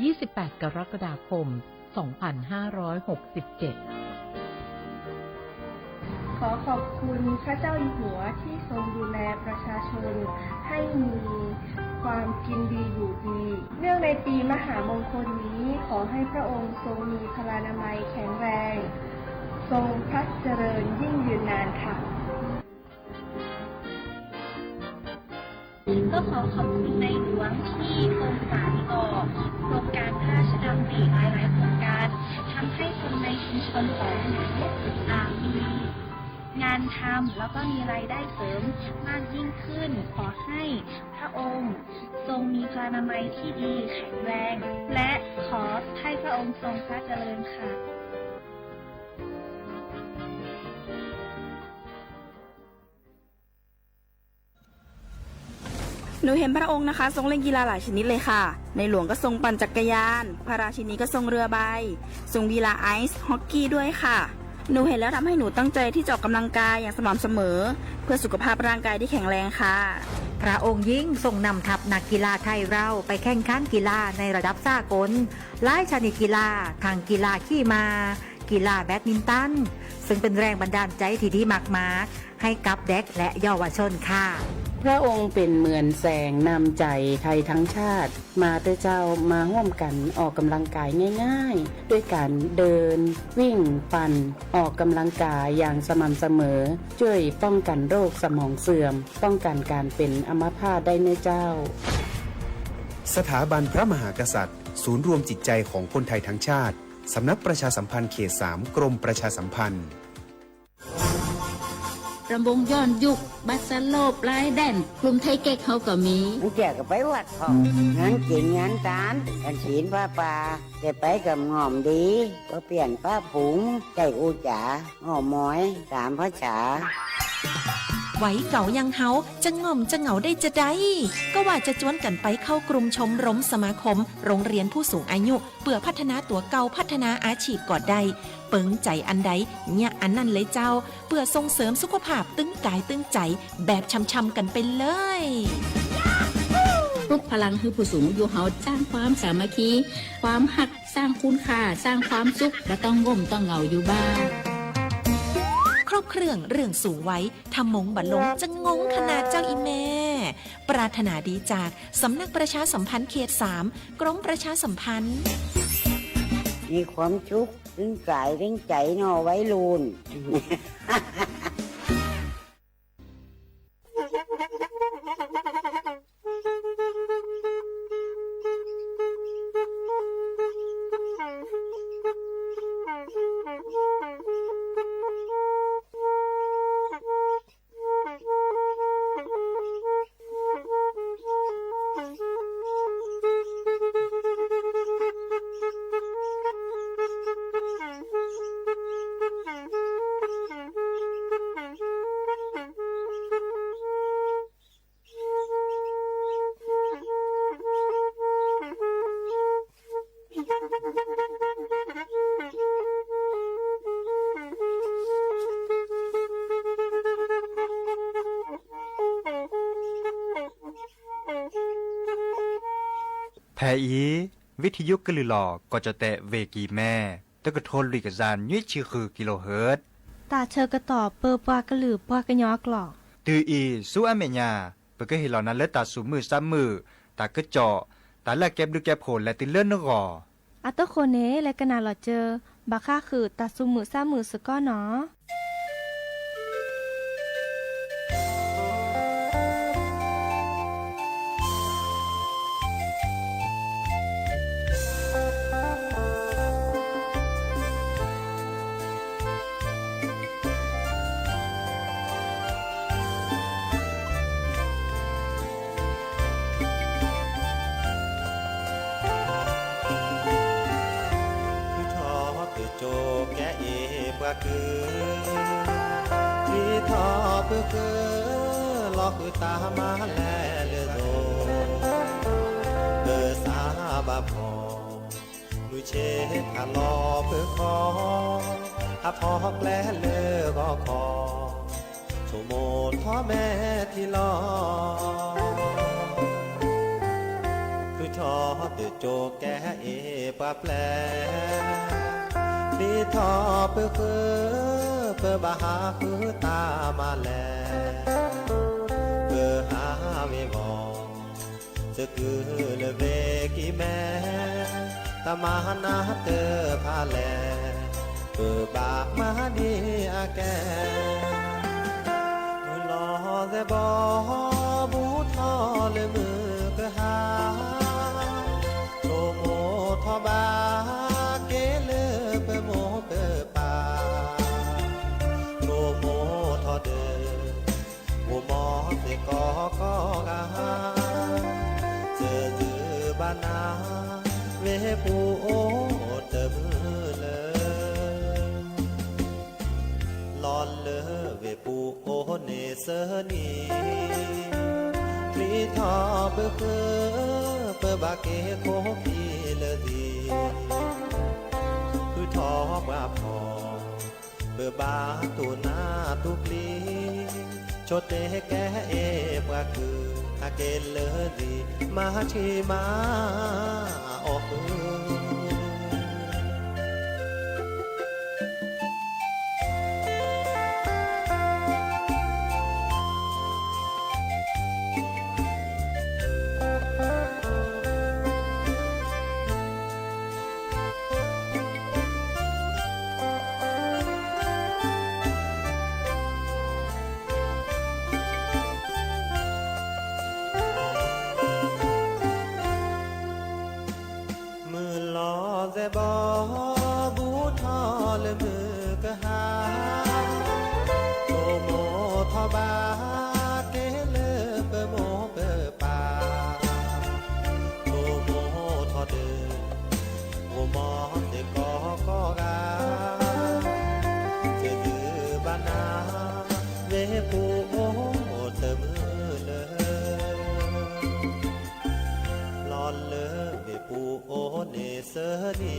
28 กรกฎาคม 2567 ขอขอบคุณพระเจ้าอยู่หัวที่ทรงดูแลประชาชนให้มีความกินดีอยู่ดีเนื่องในปีมหามงคลนี้ขอให้พระองค์ทรงมีพลานามัยแข็งแรงทรงพระเจริญยิ่งยืนนานค่ะก็ขอขอบคุณในหลวงที่ทรงสานต่อโครงการพระราชดำริหลายๆโครงการทำให้คนในชุมชนของหนูมีงานทำแล้วก็มีรายได้เสริมมากยิ่งขึ้นขอให้พระองค์ทรงมีพลานามัยที่ดีแข็งแรงและขอให้พระองค์ทรงพระเจริญค่ะหนูเห็นพระองค์นะคะทรงเล่นกีฬาหลายชนิดเลยค่ะในหลวงก็ทรงปั่นจักรยานพระราชินีก็ทรงเรือใบทรงกีฬาไอซ์ฮอกกี้ด้วยค่ะหนูเห็นแล้วทำให้หนูตั้งใจที่จะออกกำลังกายอย่างสม่ำเสมอเพื่อสุขภาพร่างกายที่แข็งแรงค่ะพระองค์ยิ่งทรงนำทัพนักกีฬาไทยเราไปแข่งขันกีฬาในระดับสากลหลายชนิดกีฬาทางกีฬาขี่ม้ากีฬาแบดมินตันซึ่งเป็นแรงบันดาลใจที่ดีมากๆให้กับเด็กและเยาวชนค่ะพระองค์เป็นเหมือนแสงนำใจไทยทั้งชาติมาเตเจ้ามาร่วมกันออกกำลังกายง่ายๆด้วยการเดินวิ่งปั่นออกกำลังกายอย่างสม่ำเสมอช่วยป้องกันโรคสมองเสื่อมป้องกันการเป็นอัมพาตได้เนเจ้าสถาบันพระมหากษัตริย์ศูนย์รวมจิตใจของคนไทยทั้งชาติสำนักประชาสัมพันธ์เขต 3 กรมประชาสัมพันธ์รำวงย้อนยุคบัสโลบลายแดนกลุ่มไทยเก๊กเขาก็มีแกก็ไปวัดของงานจริงงานการกันศีลผ้าป่าจะไปกับงอมดีก็เปลี่ยนผ้าผุงใจอูจ๋าหอมม้อยตามพระจ๋าไว้เก่ายังเฮาจะง่อมจะเหงาได้จะได้ก็ว่าจะจวนกันไปเข้ากลุ่มชมรมสมาคมโรงเรียนผู้สูงอายุเพื่อพัฒนาตัวเก่าพัฒนาอาชีพก่อได้เปิงใจอันใดเนี่ยอันนั้นเลยเจ้าเพื่อส่งเสริมสุขภาพตึงกายตึงใจแบบช่ำๆกันไปเลยปลุกพลังคือผู้สูงอายุเฮาสร้างความสามัคคีความหักสร้างคุณค่าสร้างความสุขและต้องง่มต้องเหงาอยู่บ้างครบเครื่องเรื่องสูงไว้ทำมงบัดลงจะงงขนาดเจ้าอีแม่ปรารถนาดีจากสำนักประชาสัมพันธ์เขต 3 กรมประชาสัมพันธ์มีความสุขถึงกายถึงใจนอไว้ลูนแพอีวิทยุกลือหลอก็จะแตะเวกีแม่ตะกะทนลุยกะจานยี่ชื่อคือกิโลเฮิรตซ์ตาเชอกระต่อเปอปากระหลือปากระยอกหลอกตืออีสู้อเมญาเปก็เห็นเหล่านั้นและตาสูมือซ้ำมือตากระเจาะตาละแก็บดูแก็บโผลและติเลื่อนนกออัตโคเนและกนาหลอเจอบาค่าคือตาซุมือซ้ามือสก้อเนาะที่ทอเพื่อเกอลอกคือตามาแลเลือโดเบอสาบาพอดูเชคาลอเพื่อคออาพอกแลเลือก็คอโชโมท้อแม่ที่รอดู ทอตือโจแกเอปะแปลลีทอเปื้อเปื้อบาหาคือตามาแลเปื้อหาเวมองจะคือเลเวกีแม่ตามานาเตอพาแลเปื้อบามาดีอาแกมือลอแต่บอบูทอเลยมือกะหาโลโมทอบาเกเลเปโมเปปาโลโมทอเดโมมอเตกอกอกะหาเจอจือบานาเวปูโอเตมือเลยลอนเลเวปูโอเนเสนีลีทอเปื้อเปื้อบาเกโคพีเลดีคือทอบาพอเปื้อบาตูนาตุกลีโชเตแกเอปะคืออาเกเลดีมาชีมาออกบอบูทอเลมือกะหาโตโมทอบาเกเลเปโมเปปาโตโมทอเดโมมอเตกอกอกาเจดือบานาเวปูโอเตมือเลยลอนเลเวปูโอเนเสนี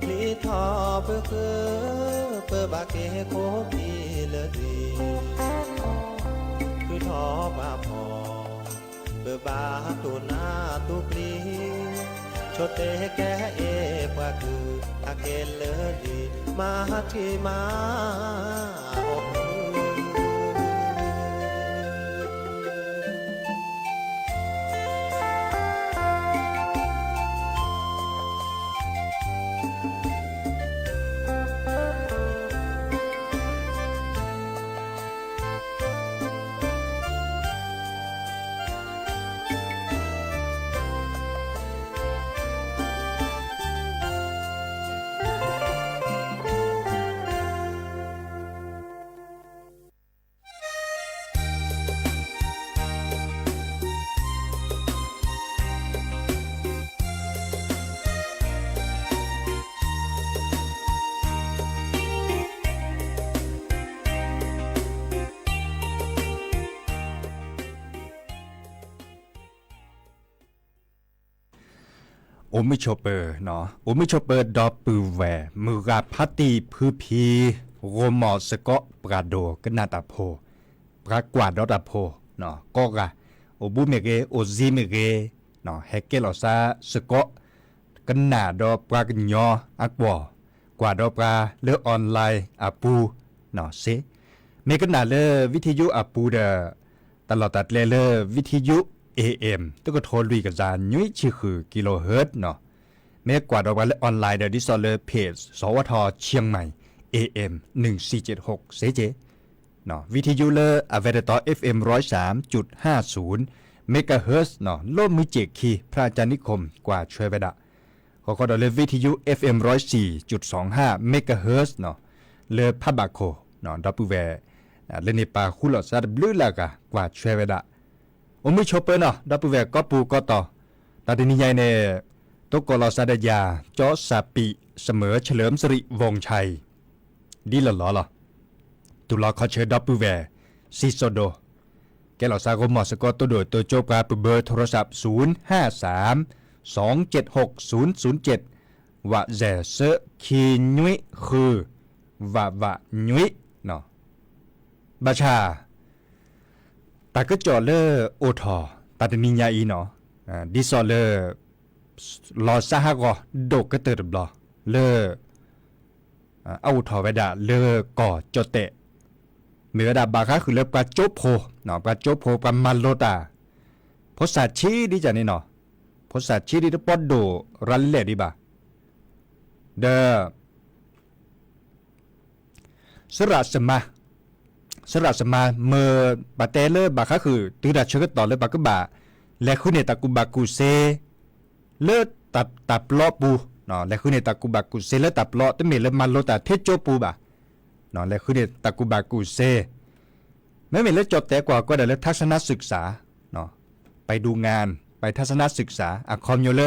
ลีทอเปื้อเปื้อบาเกโคพีเลดีคือทอบาพอเปื้อบาตูนาตุกลีโชเตแกเอปะคืออาเกเลดีมาที่มาออกโอมิโชเปอร์เนาะโอมิโชเปอร์ดอปือแวมือราพัตติพือพีโรมอสกอปราโดกนาตาโพปรากวาดอตาโพเนาะก็กะโอบุเมเกโอซิเมเกเนาะเฮเกลอซาสกอกนาดอปรากญออักวอกวาดอปราเลออนไลน์อาปูเนาะเซเมกนาเลวิทยุอาปูเดตลอดตัดเลวิทยุAM ตัวก็โทรลุยกับจานยุ้ยชื่อคือกิโลเฮิรตซ์เนาะเมื่อกว่าเราไปออนไลน์เดดิสเลอร์เพจสวทเชียงใหม่ AM 1476เซเจเนาะวิทยุเลอร์อเวเดตอ FM 103.50 เมกะเฮิรตซ์เนาะโลมมือเจกคีพระจันนิคมกว่าช่วยไปดะก็ดอเลวิทยุ FM 104.25 เมกะเฮิรตซ์เนาะเลอพับบาโคเนาะดับเบิลเวเลนิปาคุลอซาดบลูลากากว่าช่วยไปดะโอมิโชเปอร์เนาะดับเบิลเวก็ปูก็ต่อตาดินิยายเนตกลอซาดยาจอสาปิเสมอเฉลิมสิริวงชัยดีละล้อตุลาคอเชดับเบิลเวซิโซโดแกลอซาโกมอสกอตัวโดยตัวโจกาเบอร์โทรศัพท์053-276-007วะแจเซคีนุยคือวะนุยเนาะบาชาตาก็จอเลอโอทอตาดนิญาอีเนาะ ดิซอเลลอซาฮากอโดกก็เติร์ดบลอเลเอาถอเวดาเลก่อจเตะเมื่อดาบาคาคือเลปลาโจโพเนาะปลาโจโพปลามันโลตาภาษาชีดิจานี่เนาะภาษาชีดิปอดโดรันเลดิบาเดสระสมาเมื่อบาเตเลบาคาคือตือดาเชกต่อเลบากบาและคุณเนตากุบากุเซเลตับลอปูเนาะและคุณเนตากุบากุเซเลตับลอตเมเลมันโลตาเทโจปูบาเนาะและคุณเนตากุบากุเซไม่มีเลจบแต่กว่าก็ได้เลทัศนศึกษาเนาะไปดูงานไปทัศนศึกษาอะคอมโยเล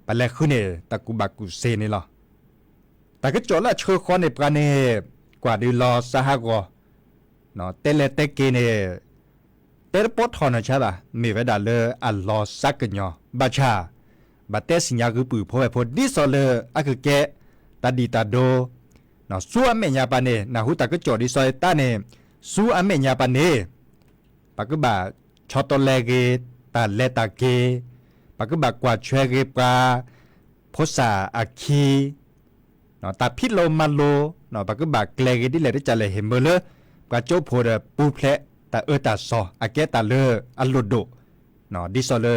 ไปและคุณเนตากุบากุเซนี่หรอแต่ก็จบละเชอคอนในปราเนกว่าดีรอสหกเนาะเตเลเตเกเนเตรปอทอนใช่ป่ะมีเวดาเลอัลลอซักกันยอบาชาบาเตสิญญาคือปือพอไปพอดิซอเลอะคือแกตาดีตาโดเนาะซัวเมญาปาเนนะฮูตาก็จอดิซอยตาเนซัวเมญาปาเนปากบาชอตเลเกตาเลตาเกปากบากว่าเชเกปาภาษาอาคีเนาะตาพิโลมาโลเนาะปากบาเกลเกดิเลได้จะเลยเห็นเบลกว่าโจโพเดปูเพลตาตาซออาเกตาเลอัลโลโดเนาะดิซอเล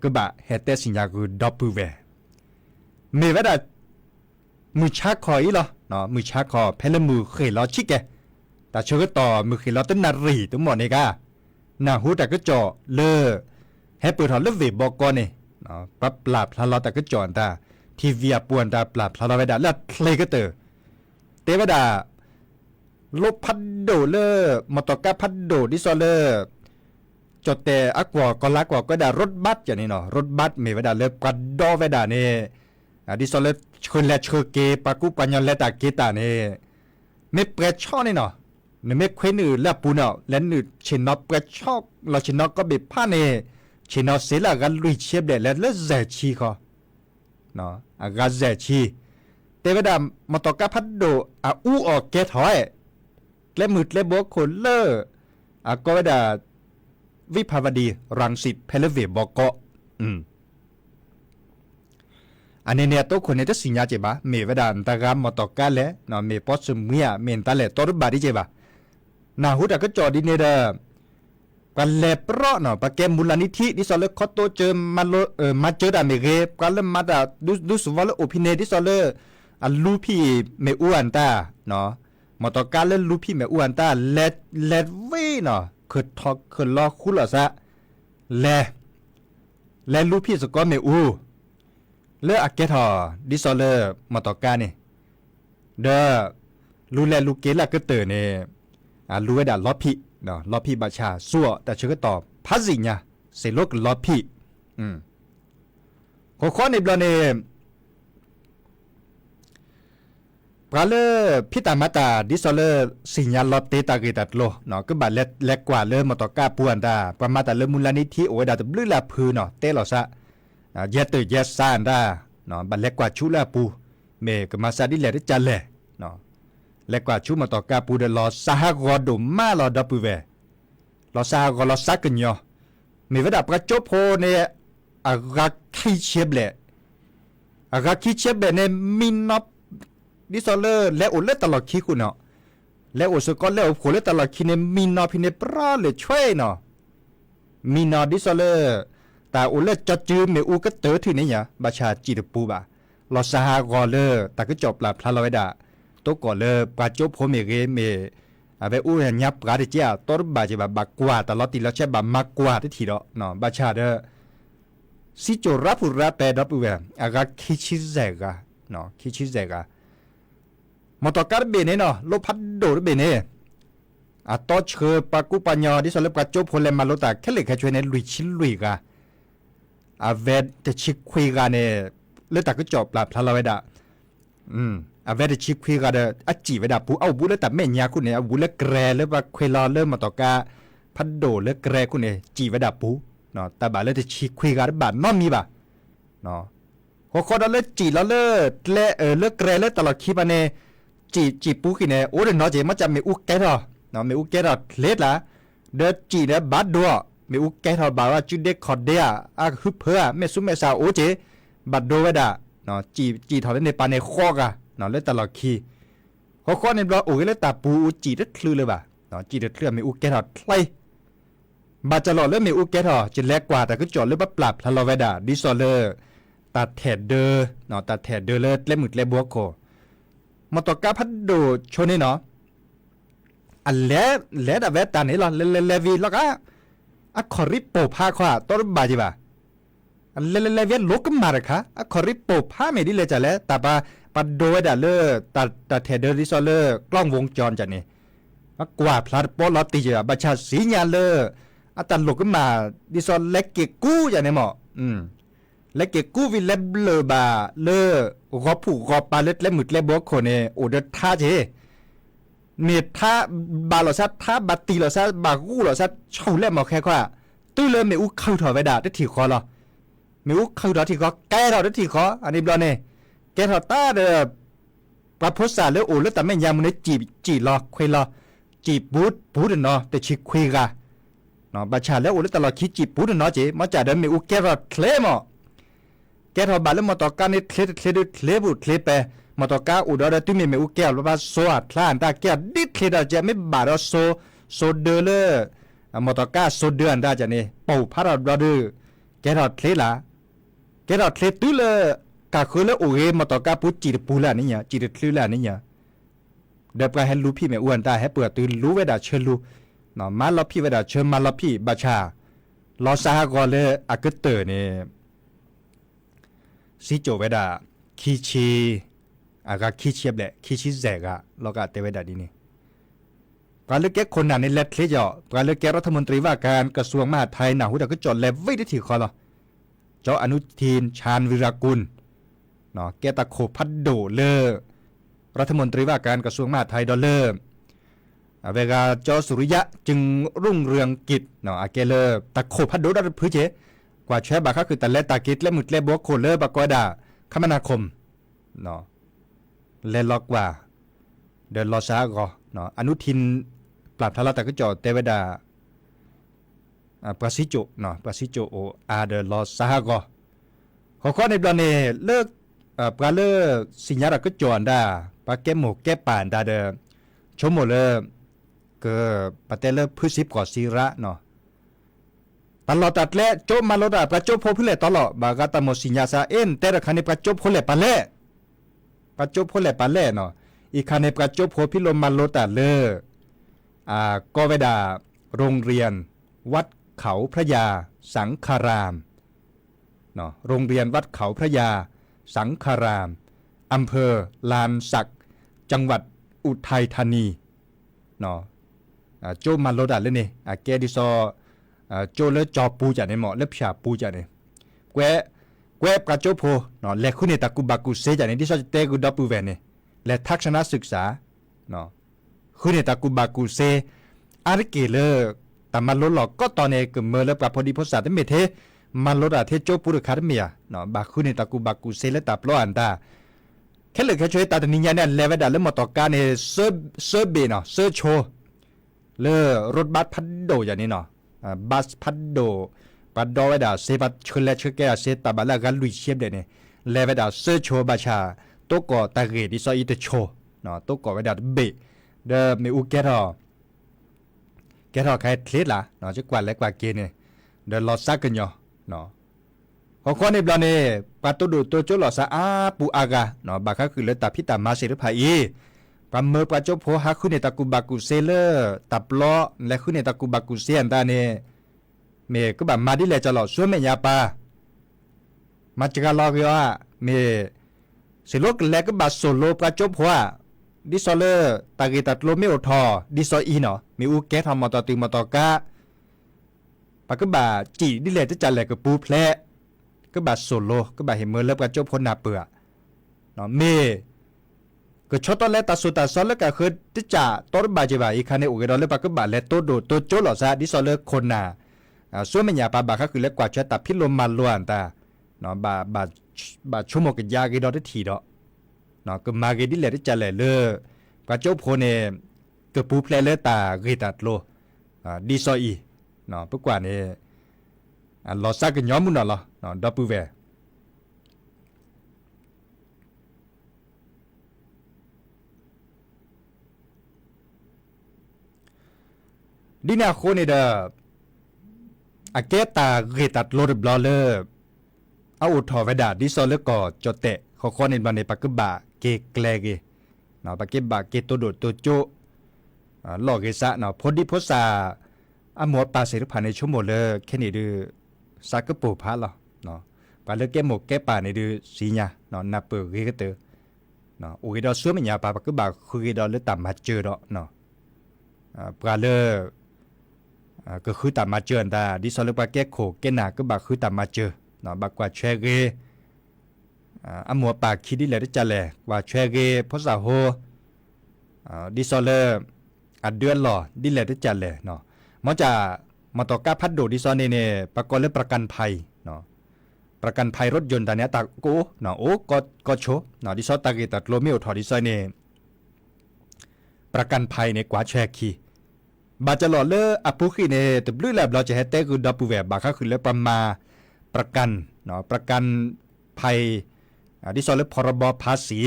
ก็บะเฮเตสิญญากูดอปูเวเมวดามือชักคอยเหรอเนาะมือชักคอเพลมือเคยล้อชิกแกแต่เชื่อต่อมือเคยล้อต้นนารีตัวหมดนี่กาหน้าหูแต่ก็จ่อเลให้เปิดถอนเลือดเวบอกก่อนนี่เนาะปรับปราบทะเลาะแต่ก็จ่อนตาทีวีปวนตาปราบทะเลาะเวดาแล้วเพลก็เตอเตวดาลบพัดโดเลมอตอกาพัดโดดิซอเลจดแต่อักวก็ลักว่าก็ได้รถบัสอย่างนี้เนาะรถบัสมีเวดาเลปัดดอเวดาเนี่ยดิซอเลชนและเชเกปากุปัญญาและตาเกตาเนี่ยไม่เปรช่อนี่เนาะเนี่ยไม่เคยนือและปูเนาะและนือเชนอเปรช่อเราเชนอก็เบ็ดผ้าเนี่ยเชนอเสละกันลุยเชียบเด็ดและเลือดแสชีเขาเนาะอาการแสชีแต่เวดามอตอกาพัดโดอูออกเกถอยและมืดและโบกคนเลอก็เวดาวิภาวดีรังสิตเพลเวบอกเกาะอันนี้เนี่ยตัวคนเนี่ยจะสิญญาเจ็บะเมวดานตากามมอตอกาเลเนาะเมปอสเมียเมนตาเลตัวรบาดิเจ็บะนาหูแต่ก็จอดินเนี่ยเด้อปันเล็บเพราะเนาะปะแกมูลนิธิที่สอเลคอโตเจอมาเจอดาเมเกกันเลมาดาดูสุวรรณโอพิเนที่สอเลอันลูพี่เมอ้วนตาเนาะมอตอกาเลลูพี่เมอ้วนตาเลเวเนาะคือทอกคือล้อคุลซะและลูพี่สกอเมอูเลออักเกทอดิซอเลมอตอกานี่เด้อลูแลลูเกละก็เตอเนี่ยลูเวดาล้อพี่เนาะล้อพี่บาชาซัวแต่เชื่อตอบพัสิญาเสโลกล้อพี่ข้อในบลเนปลาเลพิตามาตาดิซอเลสิญญาลอตเตตาเกตัดโลเนาะก็บาเล็กกว่าเลมอตอกาปวนตาปมาตาเลมูลนิธิโอดาตบลือลาพือเนาะเตลอซะเยตเยซานดาเนาะบาเล็กกว่าชุลาปูเมกมาซาดิเลได้จันเลเนาะเล็กกว่าชุมอตอกาปูเดลอสหกอดมาลอดปูเวลอสหกอลอซักกันยอเมวดาประจบโพเนอากาคิเชเบเลอากาคิเชเบเนมินอดิซอเลและโอเลตลอดคิคุณเนาะและโอสกอเลโอโคเลตลอดคิเนมินอพิเนปราเลช่วยเนาะมินอดิซอเลแต่โอเลจะจืมเมอูก็เตอที่นี่เนี่ยบาชาจีดปูบะลอสหากอเลแต่ก็จบหลับพลาลอยดาตัวก่อเลปาจบโพเมเกเมอาเวอูเห็นยับปราดิเจียตัวบาจิบะบักกว่าตลอดติแล้วใช่บะมักกว่าที่ทีเนาะเนาะบาชาเดซิโจรับผู้รับแต่ดับเวอากาคิชิเซกาเนาะคิชิเซกามอตอกาเบเนเนาะโลพัดโดเบเนตอเชปากุปัญญาดิสเลปกาโจโพเลมาโลตาแค่เล็กแค่ช่วยในลุยชิลุยกาเวดจะชิคคุยกันเนี่ยเลือดตาก็จบหลับทะเลเวดาเวดจะชิคคุยกันเนี่ยจีเวดาปูเอาบุเลือดแต่แม่ยาคุณเนี่ยบุเลือดแกรเลือดว่าคุยรอเลือดมอตอกาพัดโดเลือดแกรคุณเนี่ยจีเวดาปูเนาะแต่บาเลือดจะชิคคุยกันบาน้อมีบ่เนาะคนเราเลือดจีเราเลือดเลือดแกรเลือดตลอดคีบเนี่ยจีปูกินเนี่ยโอ้เดี๋ยวน้อยเจมันจะไม่อุกแกรอเนาะไม่อุกแกรอเล็ดละเดือดจีเนี่ยบาดดัว มีอุกแกทอบาว่าจุดเด็กขอดเดียอาฮึบเพื่อไม่ซุ่มไม่สาวโอเจบัดโดไว้ด่าเนาะจีถอดในปานในคอกะเนาะเล่นตลอดคีข้อในบล็อกโอ้ยเล่นตาปูจีดัดคลือเลยบ่ะเนาะจีดัดเคลื่อนมีอุกแกทอดไล่บาจะหล่อเรื่องมีอุกแกทอจะแลกกว่าแต่ก็จอดเรื่องปรับทะเลาะไว้ด่าดิซอเลอร์ตัดแถดเดอเนาะตัดแถดเดอเลิศเล่มหมึกเล่บวกโคมาต่อกาพัดโดชนนี่เนาะอันแล้วแต่เวตานี่หรอเลวีแล้วก็อะขอริปโปผ้าขวาต้นบาจิบะอันเลวีลูกมาเลยค่ะอะขอริปโปผ้าไม่ดีเลยจ้ะแล้วแต่ปะโดยด่าเลอตัดเทเดอร์ดิซอเลอร์กล้องวงจรจ้ะนี่กว่าพลัดโปลอติจ้ะบัชาสีญาเลออะตันลูกมาดิซอเล็กเกกู้จ้ะนี่หมอเล็กเกกู้วิเลบเลอบาเลอรอผูกรอปาเล็ดเล็หมึดเล็บวกคนเนี่ยโอเดท่าเจเมท่าบาลอซัดท่าบาตีลอซัดบากู้ลอซัดเช่าเล่มเอาแค่ว่าตู้เลยเมอุเข้าถอดไว้ด่าได้ถีคอหรอเมอุเข้าถอดถีคอแก้ถอดได้ถีคออันนี้บลอเนี่ยแก้ถอดต้าเด้อปะพุทธาแล้วโอแล้วแต่ไม่ยามันได้จีรอคุยรอจีบูดเนาะแต่ชิคุยกะเนาะบัชชาแล้วโอแล้วตลอดคิดจีบูดเนาะเจมาจากเดิมเมอุแก้ถอดเคลมอ่ะแก้ถอดบาแล้วมาต่อการนี่เคลบุเคลไปมาต่อก้าอุดรตุ้มเมอุแก้วแล้วว่าโซอัดล้านตาแก้วดิเคดาจะไม่บาดโซเดอเลอมาต่อก้าโซเดือนได้จะนี่ปูพาราดอแกรอดเคลล่ะแกรอดเคลตุ้เลกาคือเลโอเอมาต่อก้าปุจีปูล่ะนี่เนี่ยจีดคลือล่ะนี่เนี่ยเดี๋ยวไปให้รู้พี่แม่อ้วนได้ให้เปิดตื่นรู้เวลาเชิญรู้เนาะมาลอพี่เวลาเชิญมาลอพี่บัชชาลอซาก่อนเลยอากเตอร์เนี่ยซิโจเวลาคีชีอากาขี้เชียบแหละขี้ชิแจกะเราก็เตเวดาดีนี่การเลือกแก้คนนั้นในเล็ดเคลียร์การเลือกแก้รัฐมนตรีว่าการกระทรวงมหาดไทยหนาหูแต่ก็จอดเลไว้ได้ถี่คอหรอเจ้าอนุทินชาญวิรากุลเนาะแกตะโคพัดโดเลอรัฐมนตรีว่าการกระทรวงมหาดไทยดอลเลอร์เวลาเจ้าสุริยะจึงรุ่งเรืองกิจเนาะอาเกเลอตะโคพัดโดดัดพื้นเจกว่าแช่บาก็คือแต่และตากิจและมุดและบวกโคเลอร์บากอดาคมนาคมเนาะเลล็อกว่าเดินรอช้าก็เนาะอนุทินปรับทะเลาะแต่ก็จอดเตวดาประสิจุเนาะประสิจุโอเดินรอช้าก็ข้อในตอนนี้เลิกปลาเลิกสิญญาก็จอนได้ปลาแก้หมูแก้ป่านได้เดิมชมหมดเลยก็ปะเตเลพื้นซิบก่อซีระเนาะตลอดตัดเละโจมาโลดาประโจพพิเลตลอดบากาตมสิญญาซาเอ็นแต่ละคันในประโจพพิเลปะเล่ประจบพลแหล่ปาเล่เนาะอีกคันในประจบพพิลมมาโลตาเลอก็เวดาโรงเรียนวัดเขาพระยาสังฆารามเนาะโรงเรียนวัดเขาพระยาสังฆารามอำเภอลานสักจังหวัดอุทัยธานีเนาะโจมาโลตาเลนี่แกดิซอโจเลจอปูจ่าในหมอเล็บฉาปูจ่าเนี่ยแกประจบโพเนาะและคุณเนี่ยตะกุบากุเซจานี่ที่ชอบเตกุดับปูเวเนี่ยและทักษณศึกษาเนาะคุณเนี่ยตะกุบากุเซอาริเกเลอแต่มันลดหลอกก็ตอนนี้ก็เมื่อแล้วปรับพอดีพอสาแต่เมเทมันลดอะเทโจปูรุคาร์เมียเนาะบาคุณเนี่ยตะกุบากุเซและตับล้ออันตาแค่เลยแค่ช่วยตาตนิยาเนี่ยเลเวดาแล้วมาต่อการเนี่ยเซอร์เบเนาะเซอร์โชเลอรถบัสพัดโดอย่างนี้เนาะบัสพัดโดปัดดอเวดาเซบัดชลเลชแกเซตาบาลากันลุยเชียบเดเนี่ยเลเวดาเซอร์โชบาชาโตก่อตาเกดิซออิตโชเนาะโตก่อเวดาเบเดเมอุเกทอใครเคล็ดล่ะเนาะจะกว่าและกว่าเกเนี่ยเดินรอซักกันย่อเนาะข้อในบลอเนี่ยปัตตุดูตัวโจหลอซาปูอากาเนาะบาคาคือเลตาพิตามาเซรพายปัมเมอร์ปัจจโพฮักคุณเนตากุบากุเซเลอตับล้อและคุณเนตากุบากุเซียนตาเนี่ยเมก็แบบมาดิเลจะหล่อช่วยเมียปามาจากลอกว่าเมสิโลกแลก็แบบโซโลปัจจโพดิซอเลอร์ตากิตัดโลเมโอทอดิซออีเนาะมีอุเกทำมอตอตึงมอตอกาปากก็แบบจีดิเลจะจัดแหลกกับปูแพลก็แบบโซโลก็แบบเห็นเมื่อเลิกปัจจโพนาเปื่อเนาะเมก็ชดตอนแรกตัดสุดตัดซ้อนแล้วก็คือที่จ่าต้นบาจีบาอีกคันในอุกดอลเลยปากก็แบบและตัวโดตัวโจหล่อซาดิซอเลอร์คนน่ะส่วนเมียปาบาก็คือเล็กกว่าเชตัดพิลมมาล้วนแต่เนาะบาชั่วโมงกับยากิดอได้ทีดอกเนาะก็มาเกดิเลที่จะแหล่เลอปัจจุบันเนี่ยก็ปูเพลเลตาเกตัดโลดิซออี เนาะปกว่านี่รอซักกันย้อมมุนเนาะเนาะดับเบิลแวดินาโคนี่เด้ออาเกตาเกตัดโลดบลอเลอร์เอาอุทอเวดาดิซอลเลก็จเตะขอคอนิบันในปักกบะเกแกลเกเนาะปักกบะเกตัวโดดตัวโจหลอกเกซะเนาะพอดีพอซาอมัวปาเสรุพันในชั่วโมงเลยแค่นี้ดูซักกปูพาละเนาะปาเลแกหมกแกป่าในดูสีญาเนาะนับเปิดเกเตอเนาะอุกดอซัวมันยาปาปักกบะคุยดอเลตามมาเจอดอเนาะปาเลก็คือตามมาเจอแต่ดิซอลปาแก้โขแกหนาก็บักคือตามมาเจอเนาะบักกว่าแชเกอมัวปากคิดดิเลยได้จัลแลว่าแชเกเพราะสาโฮดิซอลเดือนหล่อดิเลยได้จัลแลเนาะมันจะมาต่อก้าพัดโดดิซอลเนี่ยประกอบและประกันภัยเนาะประกันภัยรถยนต์ตอนนี้ตาโกเนาะโอ้ก็โชเนาะดิซอลตาเกตัดโลเมลถอดิซอลเนี่ยประกันภัยในกว่าแชคีบาจะหล่อเลืออปุขีเนี่ยแต่บลูแลบเราจะให้เต้คือดับปูแวบบาค่าคือเลือประมาประกันเนาะประกันภัยที่สอนเลือพรบภาษี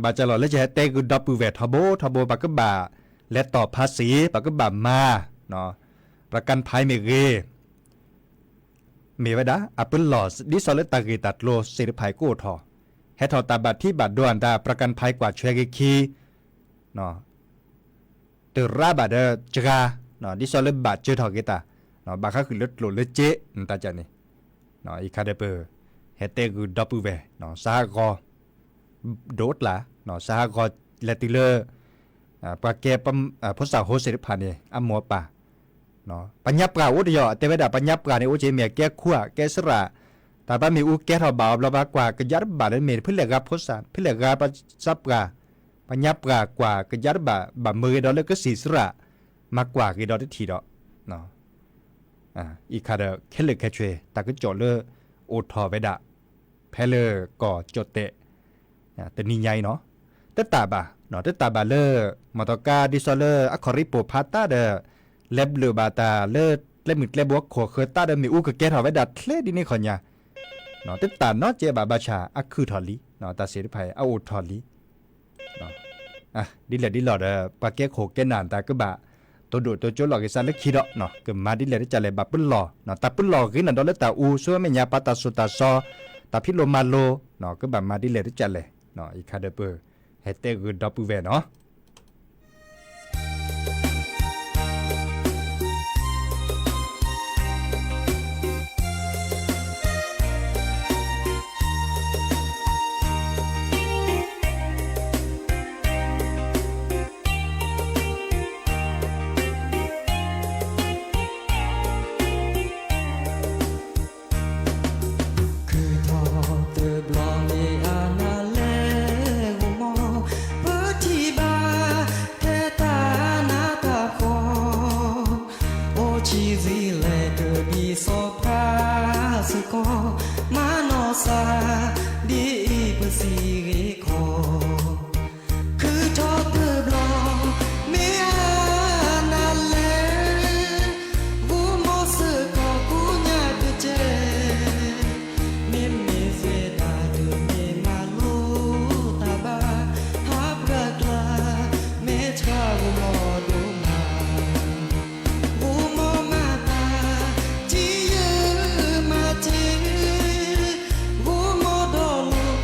บาจะหล่อเลือจะให้เต้คือดับปูแวบทบปากกบาและต่อภาษีปากกบามาเนาะประกันภัยเมเกมีไว้ด้าอัปเปิลหล่อที่สอนเลือตากีตัดโลเสรีภัยกู้ทอให้ทอตาบัตรที่บัตรด่วนตาประกันภัยกว่าเชกคีเนาะเตอราบาเดจกาเนาะดิซอลบาเจอทอกิตาเนาะบาค่าคือลดโหลดเจนตาจันนี่เนาะอีคาเดเปอร์เฮเตคือดับเบิลเวเนาะสหกรโดดละเนาะสหกรเลติเลอร์ปาเกปพศโฮเซริพันนี่อมัวปาเนาะปัญญาปราอุดยอเตเวดาปัญญาปราในอุเจเมียแก้ขั้วแก้สระแต่ป้ามีอุแก้ทอบาบลบากว่ากระยัดบาดเมนเพื่อเลือกพศเพื่อเลือกปัซับกาปัญญาปรากว่ากระยัดบะมือดอลเลก็สีสระมากกว่ากี่ดอลได้ทีดอเนาะอีคาเดแค่เลือกแค่ช่วยแต่ก็จอดเลยโอทอไว้ดะแพ้เลยก่อจดเตะแต่นี่ใหญ่เนาะแต่ตาบะเนาะแต่ตาบะเลยมอตกาดิซอเลอะคอริโปพาตาเดเล็บเลือบาตาเลือเล็บมิดเล็บบัวโขเคยตาเดมีอูกแกทอไว้ดะเทเลดินี่คนยาเนาะแต่ตาเนาะเจบาบาชาอะคือทอลีเนาะตาเสียภัยอะโอทอลีดิเลอดปาเกโขเกนานตาก็บะตัวดูตัวโจหลอกกิซาเล็กคิดเนาะก็มาดิเลได้จัเลยบะปุ้นหล่อเนาะตาปุ้นหล่อกินนั่นดอลเลตาอูซัวเมียปาตาสุตาซอตาพิโลมาโลเนาะก็บะมาดิเลได้จัเลยเนาะอีคาเดเปอร์เฮเตคือดับปูเวเนาะ เ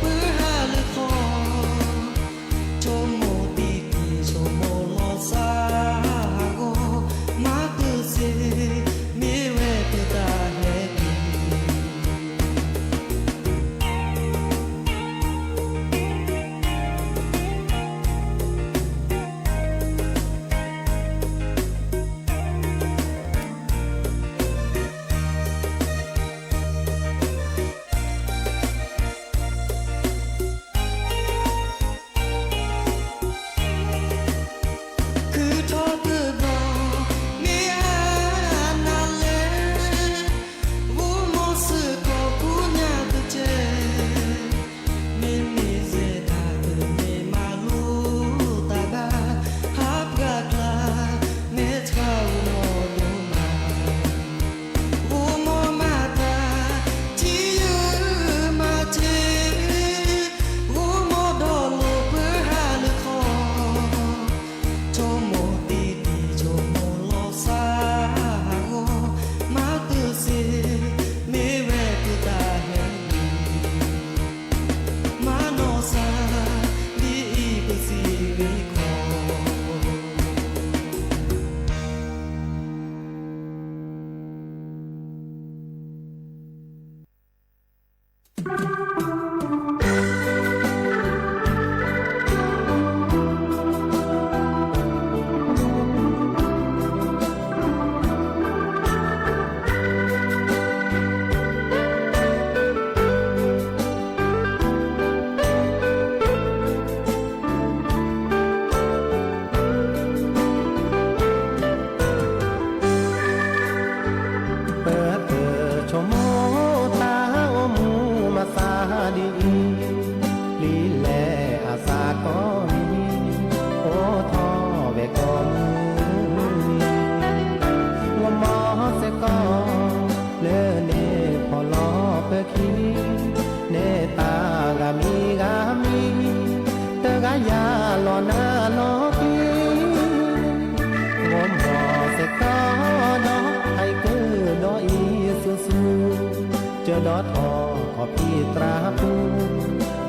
ดอทอขอพี่ตราปู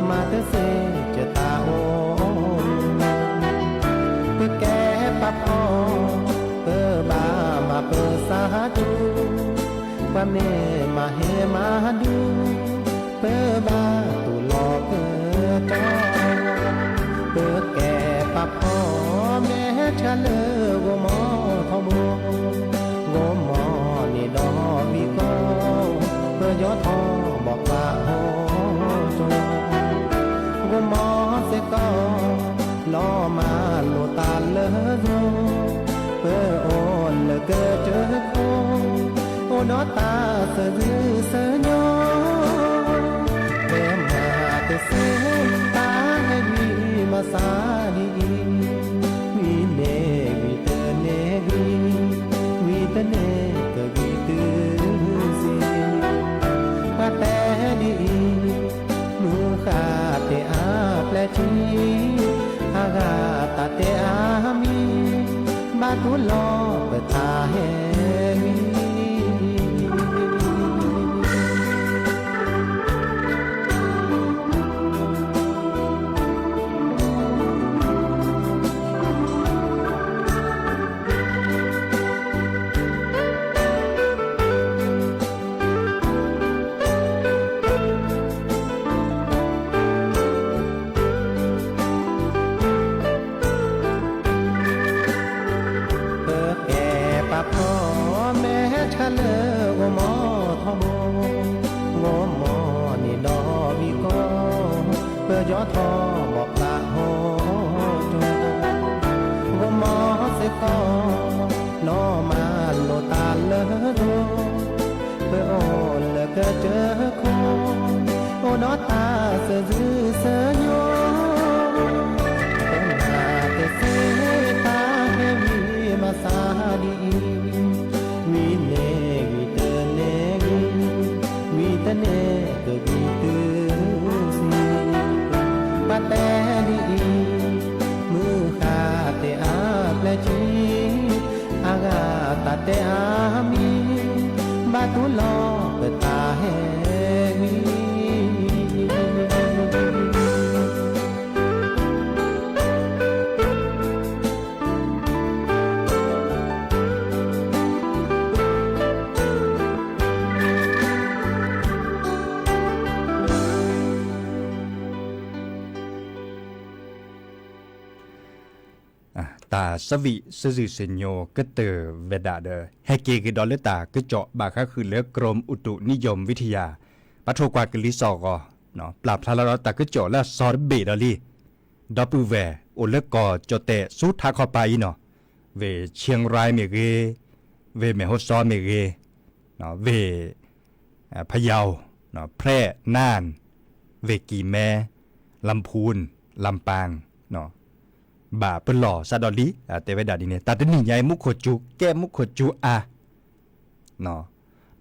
มาเตเซเจตาโอเพื่อแก้ปับอเพื่อบามาเพื่อสาจูว่าเมมาเฮมาดูเพื่อบาตุลอเพื่อจอเพื่อแก้ปับอแม่ชะเลวมอทอมวมอนี่ดอมีก็ยอทอบอกว่าโหจงกูมอเสก็ล้อมาโลตาเลโยเพื่อโอนเลเกอเจอโคโอดอตาเสือเสือยอเต็มหาเตเสตาให้มีมาสาดีวีเนวีเตเนวีเตเนเกวีตือแต่ดีมือขาดเตอาแปลชีอากาตาเตอามีบาตุลอเปิดตาเฮมียอทอบอกลาโหจงวมอเสก็ล้อมาโลตาเลโดเพื่อโอนเลก็เจอโคโอนอตาเสือเสือยอเป็นหาเตเสตาเฮวีมาสาดีวีเนวีเตเนวีเตเนเกวีตือแต่ดีมือขาเตอาแปลชีอากาตาเตอามีบาตุลอเปิดตาเฮมี ตาสวิสื่อเซญโยก็เตอเวดาเดอให้เกกดอลเลตาก็เจาะบาคะคือเลือกกรมอุตุนิยมวิทยาปะโทกวากลิซอกอเนาะปราบทาราตาก็เจาะและซอรเบดอลีดับเบิลแวโอเล็กกอเจาะเตสุทาเข้าไปเนาะเวเชียงรายเมเกเวแม่ฮ่องสอนเมเกเนาะเวพะเยาเนาะแพร่น่านเวกีแม่ลำพูนลำปางเนาะบาเปิ้นหล่อซาดอลีเตเวดาดีเนี่ยตาตนี่ใหญ่มุขจูแก้มุขจูอาเนาะ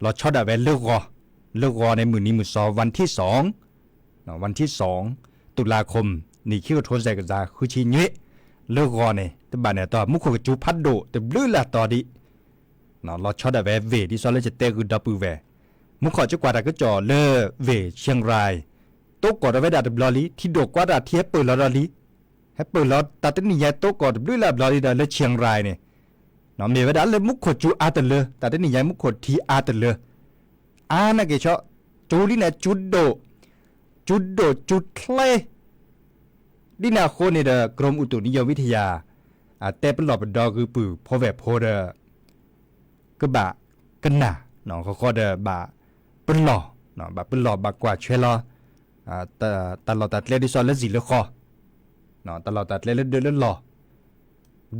เราชอดาเวเลิกรอในมื้อนี้มื้อ2วันที่2เนาะวันที่2ตุลาคมนี่คิวโทนใส่กะจาคือชิเงะเลิกรอเนี่ยตบาเนี่ยตอมุขจูพัดโดตบลือละตอดิเนาะเราชอดาเวที่ซอเลจะเตคือดับแวมุขจะกว่าดาก็จ่อเลเวเชียงรายตกกอดาเวดาดบลอลีที่ดกกว่าดาเทียเปิดลอลีให้เปิดรถตัดนี่ยายโตก่อนด้วยลาบลอดีดาเลเชียงรายเนี่ยน้องเมวดาเลยมุขจูอาตเลตัดนี่ยายมุขทีอาตเลอานะเกชอจูลีนะจุดโด จุดโดดจุดเคลดินาโคนี่เดอกรมอุตุนิยมวิทยาแต่เป็นหลอบดอคือปือพอแบบโพเดก็บะกันหนาเนาะเขาเดบะเป็นหล่อเนาะบะเป็นหล่อบะกว่าเชลอแต่ตลอดตัดเลดิซอนและสีเลคอเนาะตลอดตัดเลเดินหล่อ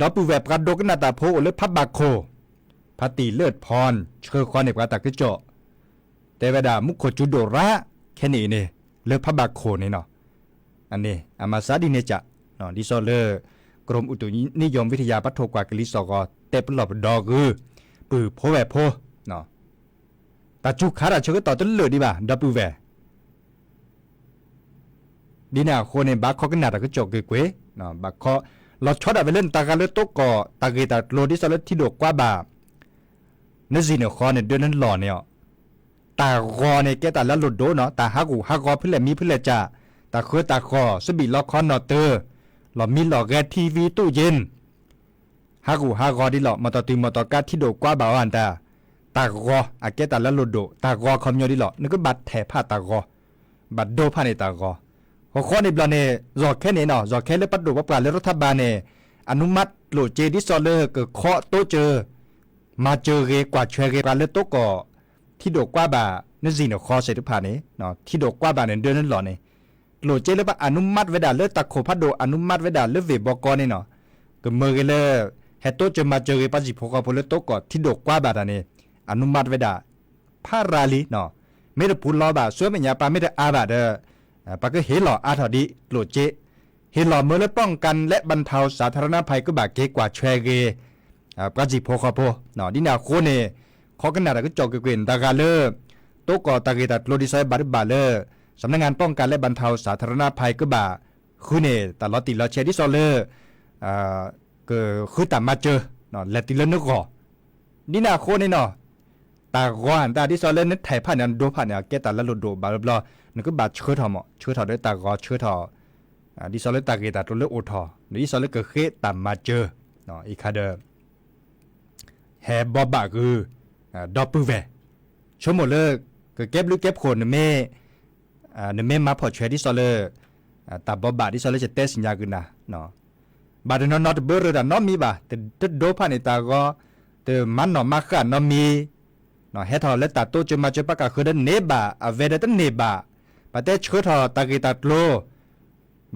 ดอปูแบบกระโดกนาตาโพหรือพับบาโคพัตีเลิศพรเชื่อคอนในกระตากระโจแต่เวลามุขจุดโดระแค่นี้เนี่ยเลิศพับบาโคนี่เนาะอันนี้อามาซาดิเนจะเนาะดิซอเลกรมอุตุนิยมวิทยาปัทโทกว่ากลิสอกแต่เป็นหลอบดอคือปือโพแบบโพเนาะแต่จุขาดเชื่อต่อต้นเลือดดีบ่าดอปูแวดีน่าคนในบักเขาก็น่าตะก็จกเกยเนาะบักเขาเราชดเอาไปเล่นตาการเลือดตกก่อตาเกตาโลดิสเลที่ดกกว่าบ่านั่นสิเนี่ยคอเนี่ยเดินนั้นหล่อเนี่ยตากอเนี่ยแกตาแล้วหลุดโดเนาะตาฮักหูฮักกอเพื่อมีเพื่อจ่าตาเคยตาคอสบีล็อกคอนนอเตอร์หล่อมีหล่อแกทีวีตู้เย็นฮักหูฮักกอดิหล่อมาต่อตีมาต่อการที่ดกกว่าบ่าอันตากออาแกตาแล้วหลุดโดตากอคอมโยดิหล่อนึกก็บัดแถผ้าตากอบัดโดผ้าในตากอหัวข้อในบลาเนี่ยจอแค่นี้เนาะจอแค่เลือปัดดูว่าปลาเลือรัฐบาลเนี่ยอนุมัติโหลดเจดิซอลเลอร์เกิดเคาะโตเจอมาเจอเกกว่าเชเกปลาเลือโตก่อที่ดกกว่าบ่านั่นสิเนาะคอเสร็จทุกผ่านเนี่ยเนาะที่ดกกว่าบ่าเนี่ยเดือนนั้นหล่อเนี่ยโหลดเจเลือปัดอนุมัติเวดาเลือตะโคพัดโดอนุมัติเวดาเลือเวบอกอเนี่ยเนาะก็เมื่อเกลือเฮโตเจอมาเจอเกปัจจิพกพลเลือโตก่อที่ดกกว่าบ่าเนี่ยอนุมัติเวดาพาราลีเนาะไม่ได้พูดล้อบ่าสวยไม่ยาปาไม่ได้อาบ่าเด้อปากก็เฮหล่ออาถอดีโหลดเจเฮหล่อเมื่อและป้องกันและบรรเทาสาธารณภัยก็บาเกกว่าแชเกปราจิโพคอโพเนาะดินาโคเนขอกันนาก็จอกเกวนตากาเลโตก่อตาเกตัดโลดิไซบาริบาเลสำนักงานป้องกันและบรรเทาสาธารณภัยก็บาคือเนตลอดติลอเชดิซอเลก็คือตามมาเจอเนาะและติเลนกอดินาโคเนเนาะตากอนตาดิซอเลนไทยผ่านอันโดผ่านเนี่ยแกตาละโลโดบาลบลนึกก็บาดเชื้อทอมเชื้อทอด้วยตากอเชื้อทอดิซอเลตาเกตาตัวเลโอทอดิซอเลก็เคตามมาเจอเนาะอีคาเดแฮบอบะคือดอปปูเวชั่วโมงเลิกก็เก็บลึกเก็บคนเมมาพอเชดิซอเลตาบอบะดิซอเลจะเตสิญญากุนะเนาะบาดนอตเบอร์ดานอมีบาแต่โดผ่านในตากอแต่มันนอมาค่ะนอมีเนาะเฮทอเลตาโตจะมาเจปะกะคือเดเนบะอเวเดตเนบะปะเตเชื้อทอตาเกตาโล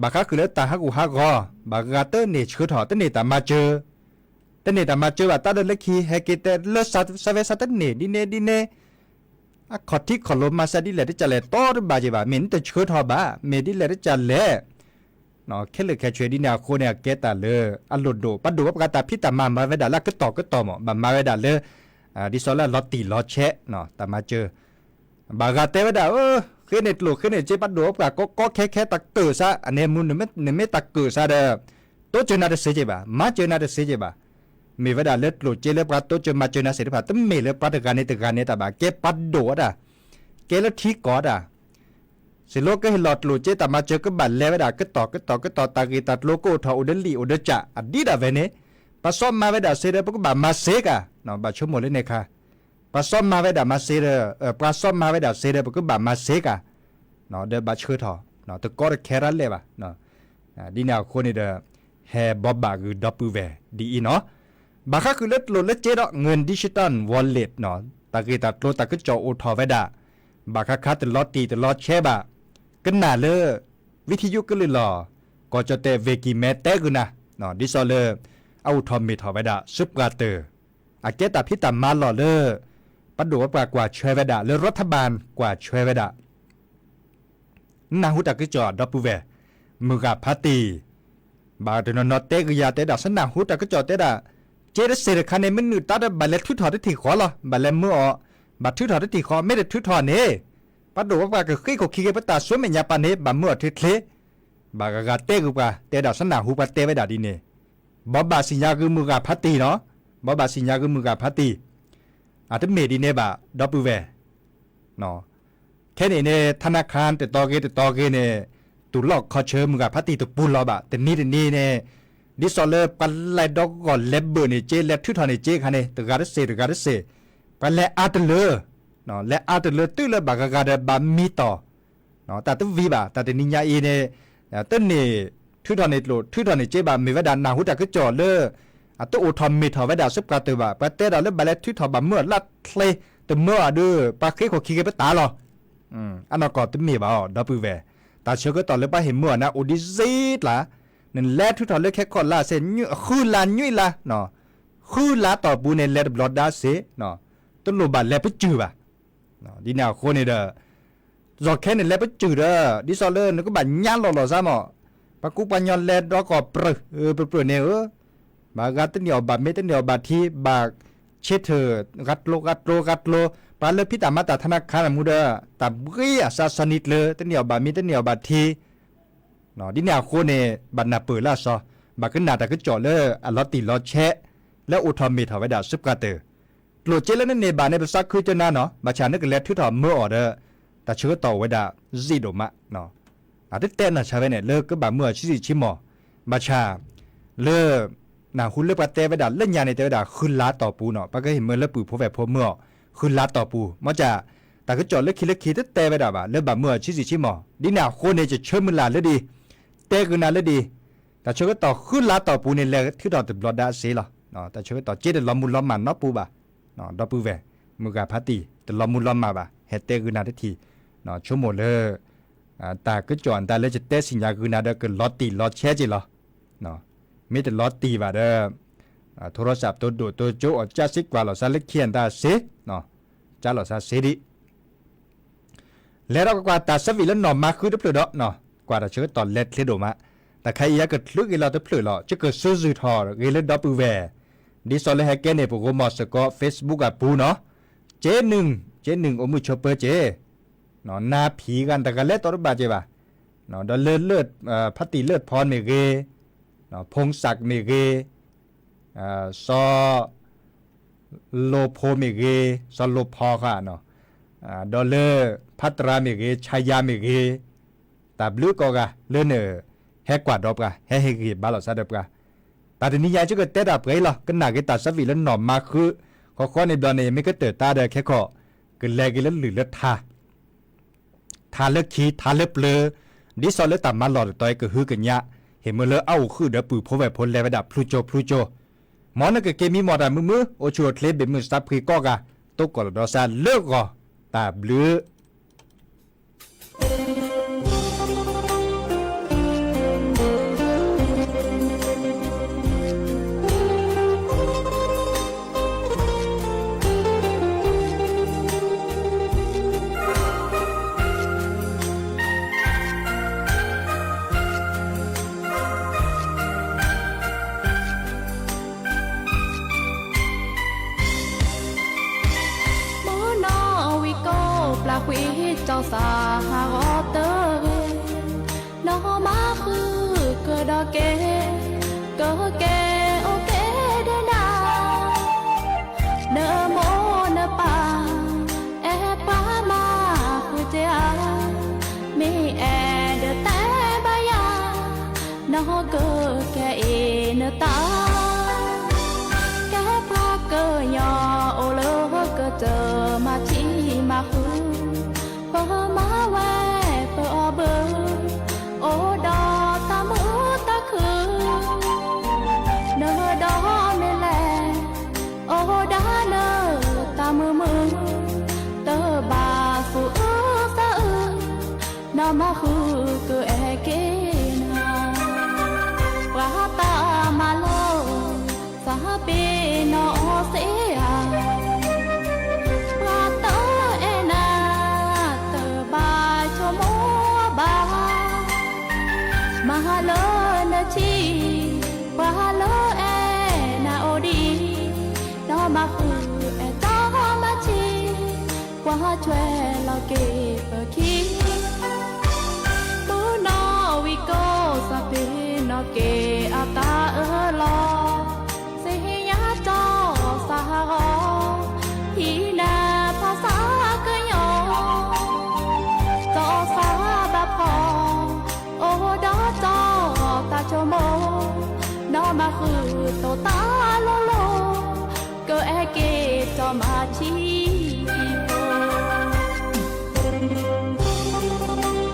บาคะคือเลตาฮักอูฮักกอบากาเตเนเชื้อทอตเนตามาเจอตเนตามาเจอบาตาเดเลคีเฮเกเตเลซาเวซาตเนดิเนอะขอที่ขอลมมาซาดิเลตจะเลตอบาเจบาเมนแต่เชื้อทอบาเมดิเลตจะเลเนาะแค่เลยแค่ช่วยดินาโคเนี่ยเกตาเลอัลโลโดปัดดูว่าปกาพิตามาเวดาละก็ต่อหมอบามาเวดาเลดิซอลลอตติลอเชะเนาะตามาเจอบากาเตวดาขึ้นในลูกขึ้นในเจ็บปัดดูว่าก็แค่ตะเกิดซะอันนี้มุนไม่ตะเกิดซะเด้อโตเจนาเดเสเจบามาเจนาเดเสเจบามีเวดาเล็ดลูกเจเลปราโตเจมาเจนาเสเจบาตั้มเมเลปราตะการในตาบาเก็บปัดดูอ่ะเกลทีกอดอ่ะสิโลก็ให้หลอดลูกเจตามาเจอก็บัดแล้วเวดาก็ต่อตากีตัดโลโก้ทออุเดลีอุเดจ่าอดีดาเวเนปัสสอมมาเวดาเสเดปก็บามาเซกะเนาะบาชั่วโมงเลยเนี่ยค่ะปัสสอมมาเวดามาเซเดปลาส้มมาเวดาเซเดปก็บามาเซกะเนาะเดบาเชื่อทอเนาะตะกอดแครัลเลยป่ะเนาะดีแนวคนนี่เดแฮบอบบาคือดับเบิลเวดีเนาะบาค่าคือเล็ดโหลดเล็ดเจดเงินดิจิตอลวอลเล็ตเนาะตะกี้ตัดโลตะก็จอโอทอเวดาบาค่าตลอดตีตลอดแช่บะกันหนาเลวิทยุก็เลยหล่อก็จะเตเวกิเมเตกุนะเนาะดิซอเลเอาทอมมีทอเวดาซุปกาเตอร์อาเกตาพิตามาหล่อเลปัดดูว่ากว่าช่วยเวดาเลรัฐบาลกว่าช่วยเวดานาหุตะกิจอดับปูเวมือกับพัตตีบาดนนอเตกยาเตดาสนาหุตะกิจอเตดาเจรเสรคันเนมันนูตาดบาเลทุถอได้ที่ขอละบาเลมืออบัดทุถอได้ที่ขอไม่ได้ทุถอเนปัดดูว่าก็ขี้ก็ขี้ก็ปตาสวยเมียปานเนบามือทุเทบากกาเตกุกว่าเตดาสนาหุปเตเวดาดีเนบอบาสิญญาคือมือกับพัตตีเนาะบอบาสิญญาคือมือกับพัตตีอาจจะเมดีเนบะดับปูเวเนาะแค่นี้เนี่ยธนาคารแต่ต่อเกเนี่ยตุลอกขอเชิญมึงกับพัตติตุปูลอบะแต่นี่เนี่ยดิซอลเลอร์ปันไลดอกก่อนเล็บเบอร์เนี่ยเจเล็บทุกทอนเนี่ยเจคันเนี่ยตะการเสปันและอาร์ตเลอร์เนาะและอาร์ตเลอร์ตื้อเลยบากกาเดบามีต่อ เนาะแต่ตัววีบ่าแต่นิญญาเอเนี่ยต้นนี่ทุตอนนี้โหลดทุตอนนี้เจ็บบ่ามีว่าดานนาหูตะก็จ่อเลอตัวโอทอมมีทอไว้ดาซึบกาตัวบ่าประเทศเราเล่นบาเลทุตอบ่าเมื่อลัดเคลตัวเมื่อดูปากเคขอขี้กันไปตาหรออันนั้นก็ตัวมีบ่าดับเบิลเวแต่เชื่อก็ตอนเล่นไปเห็นเมื่อนะโอดิซีดล่ะนั่นแหละทุตอนเล่นแค่คนละเส้นคือลานยุ่ยละเนาะคือลาต่อปูในเล็ดบลอดดาเสเนาะต้นโลบาเล่ไปจื้อบ่าเนาะดีแนวคนนี่เด้อจอแค่นี่เล่ไปจื้อเด้อดิซอเลอร์นึกก็บ่ยันหล่อๆซะหมอปะกูปัญญาเล็ดดอกก็เปรเนี่ยบากาตันเดียวบาเมตันเดียวบาทีบากเชเธอกัดโลปาเลพิตามาตาธนาคารมูเดอตาบรีอาซาสนิดเลยตันเดียวบามีตันเดียวบาทีเนาะดิแนวโคเนบันนาเปิดล่าซอบาขึ้นหน้าแต่ก็จ่อเลยอัลลอติลอแชะแล้วอุทอมมีถอไว้ดาซึบกาเตอโกรธเจแล้วนั่นเนบาในภาษาคือเจ้าหน้าเนาะมาชานึกเล็ดทุตอเมื่อออเดอแต่เชื่อต่อไว้ดาซีโดมะเนาะอาทิตย์เต้นน่ะชาเวเนี่ยเลิกก็บาเมื่อชิมอมาชาเลิกนาหุ่นเลือกปาเต้ไปด่าเล่นยาในเต้ไปด่าขึ้นล้าต่อปูเนาะปะก็เห็นเมื่อเลือกปูพบแบบพบเมื่อขึ้นล้าต่อปูมันจะแต่ก็จอดเลือกคิดเต้ไปด่าบ่าเลือกบ่าเมื่อชิมอดินาโคเนจะเชื่อมือลาเลยดีเต้คือนาเลยดีแต่เชื่อก็ต่อขึ้นล้าต่อปูในเลือกที่ต่อติดบลอดดาเสียหรอเนาะแต่เชื่อก็ต่อเจ๊เดล้อมมุลล้อมมันเนาะปูบ่าเนาะดอปูแวมือกาพัตตีแต่ล้อมมุลล้อมมาบ่าเฮเต้คือนาทันทีเนาะชั่วโมงเลยแต่ก็จอนแต่เลยจะเต้สิญญาคือนาเดก็ลอตตีลอตแช่จิหรอเนาะมีแต่ลอตตีบ่าเด้อโทรศัพท์ตัวดูตัวโจอจ้าซิกว่าเราซาเล็กเขียนตาเสเนาะจ้าเราซาเสดิแล้วเราก็กว่าตาสวิแล้วหน่อมาคือได้เปลือกเนาะกว่าเราเชื่อตอนเล็ดเคลโดมาแต่ใครอยากเกิดลึกอีเราจะเปลือกหรอจะเกิดซื้อทอเกลือดับเบิลแวร์ดิสโซเลฮกเกนเนี่ยผมก็มอสก็เฟซบุ๊กกับปูเนาะเจหนึ่งโอมือชอปเปอร์เจเนาะหน้าผีกันแต่กันเล็ดตัวบาดเจ็บป่ะเนาะดอเลือดพัตติเลือดพรเมเกเนาะพงศักดิ์เมเกซอโลโพเมเกซอโลพอค่ะเนาะดอเลอร์พัตราเมเกชายาเมเกตาบลูกอกะเลือเนอแฮกกว่าดอบกะแฮเฮกีบาลอซาดอบกะแต่ทีนี้ยายจะเกิดเตดับไงล่ะก็หนักไอ้ตัดสวิแล้วหน่อมาคือขอในดอนเนี่ยไม่ก็เติร์ตาเด้อแค่ขอเกิดแลกินแล้วหรือเลือดทาเลือกขี้ทาเลือกเปลือดิซอเลือดต่ำมาหลอดต่อยก็ฮือกันยะเห็นเมื่อเลือเอาคือเด้อปือพบแบบพลแล้วดับพลูโจหมอนั่นก็เกมีหมอดามือโอชัวเคลเบมือสตับพรีก็กะตกกอดดอซาเลิกก่อตาบลือคุยเจ้าสาหาอเตอร์น้องมาคือเกิดเกโอเคเดนาเนโมเนปาแอปามาคือเจ้ามีแอเดแต่บายาน้องเกิดแกเอเนตาแกพาเกยอโอเลเกเจอมาชีมาคือมาแวเปอเบอโอดอตามือตาคือเนอดอเมแลโอดาเนอตามือเตอบาสูสะนามาคือเกอเกนาปาตามาโลสาเปนอเสียมาเลนะชีปาเลเอนาโอดีน้อมาคือเอตอมาชีกว่าช่วยเราเก็บคีปูนอวิโกสเปนอเกอาตาลอเสียจอสาหอฮีนาภาษากยอจอสาบาพอโอดอจอตาโชโมน้อมาคือโตตาโลโลเกอเกจอมาชี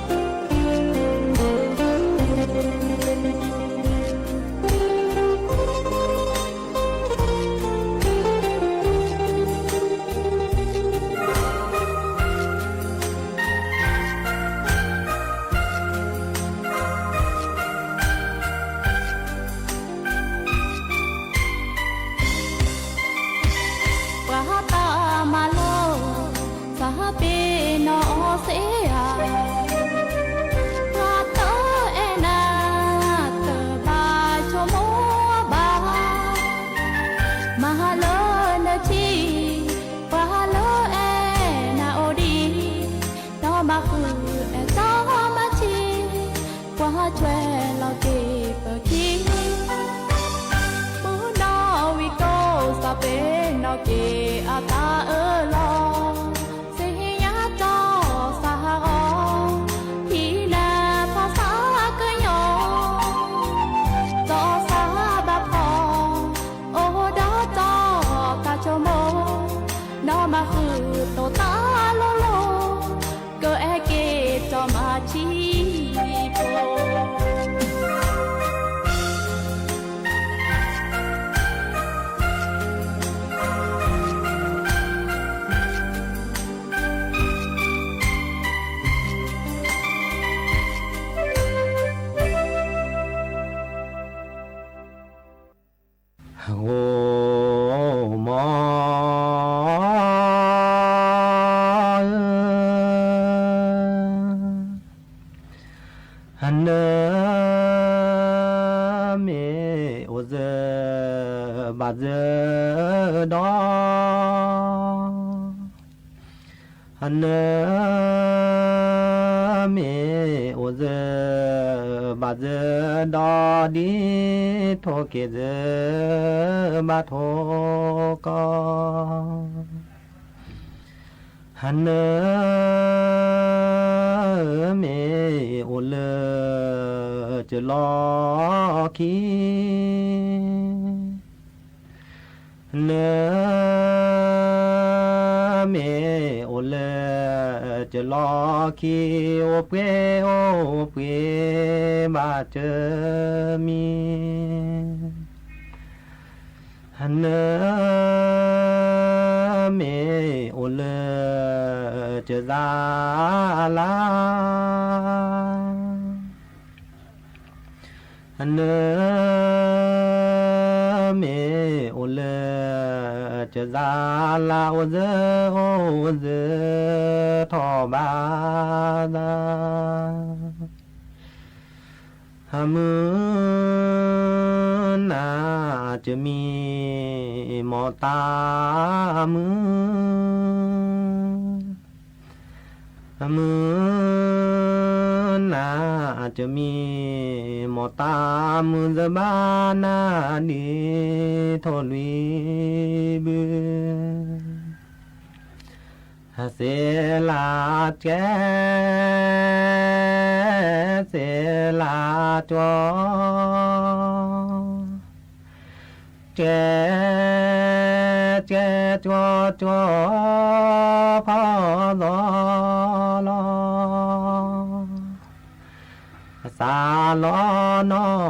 โ em gió mà chi qua chòe lo kì bờ kia bố nó vì cô sa bê nó kì à ta ơ lo sẽ nhá cho sa o thì là phá xa cơ nhỏ cho xa ba phò ô đó cho ta cho mô nó mà khử tổ ta lô lô cơ e kê cho mà chi bồ Ô mò hắn mẹ ô giờ bà giờ đó hắn mẹ ô giờ bà giờ đó đi thô kia giờ bà thô con hắn mẹ ô lơ chờ lo khi nơ mẹ ô lơ chờ lo khi ô quê bà chờ mi hắn mẹ ô lơ chờ ra la hắn mẹ ô lơ chờ ra la ô dơ thọ ba da hàm na chữ mi mò ta hàm na chữ mi mò ta giờ ba na đi thọ lui bư sẽ là trẻ sẽ là cho trẻ cho phó gió lo xa lo nó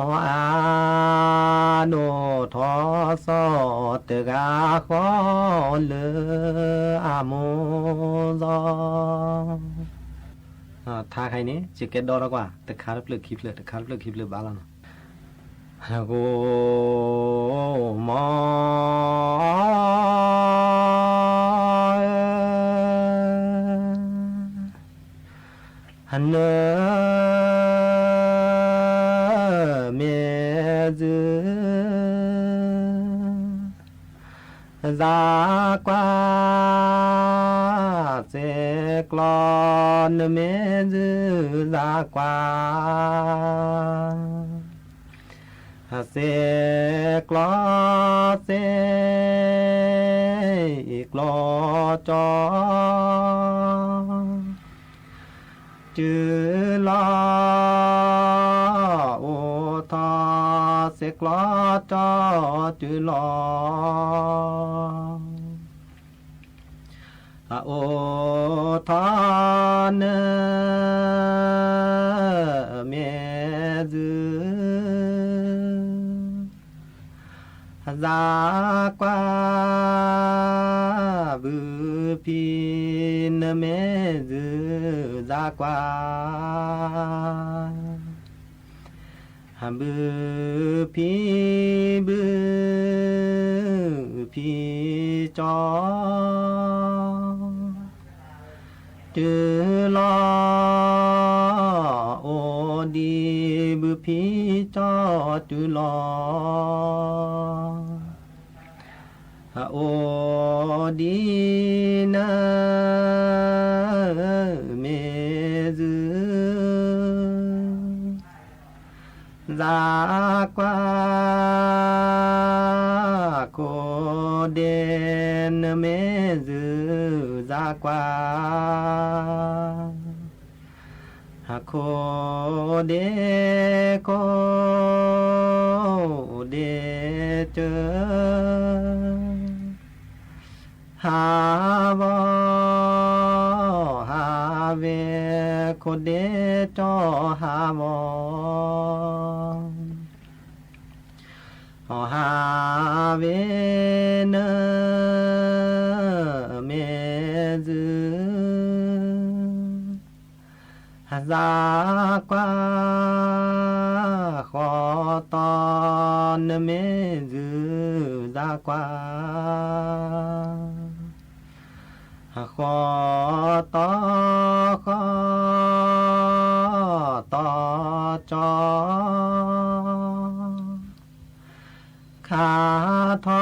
nô thọ so từ ga khó lơ mô gió tha khai ní chỉ kết đó quá từ khá lớp kịp lừa ba lần go mò hắn mẹ dư ra qua sẽ con mẹ dư ra qua sẽ clo cho chữ lo ô tha sẽ clo cho chữ lo ô tha nơ mẹ dư ra qua bư pin mẹ dư ra qua bư phi cho chữ lo ô đi bư phi cho chữ lo ô đi nơ mẹ dư Zakwa ko den me zu zakwa ko de chơ ha vo ha ve ko de cho ha vo ha ve nơ me dư ra qua khó ton mê dư ra qua khó to cho khá tho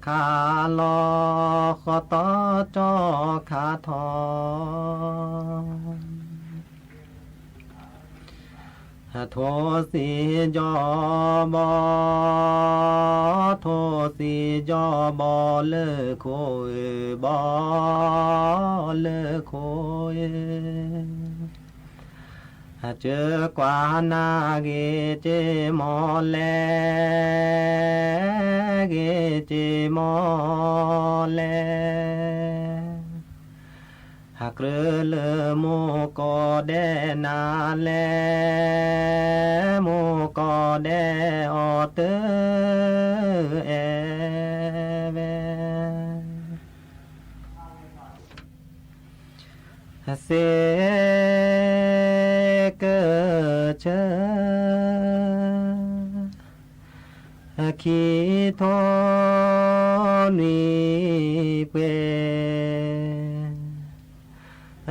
khá lo khó to cho khá tho thô si do bò thô si do bò lơ khôi bò lơ khôi chớ qua na ghê chê mò lê ghê chê mò lê hạc rơ lơ mô có đê na lê mô có đê o tơ e ve se cơ chơ khi thô ni quê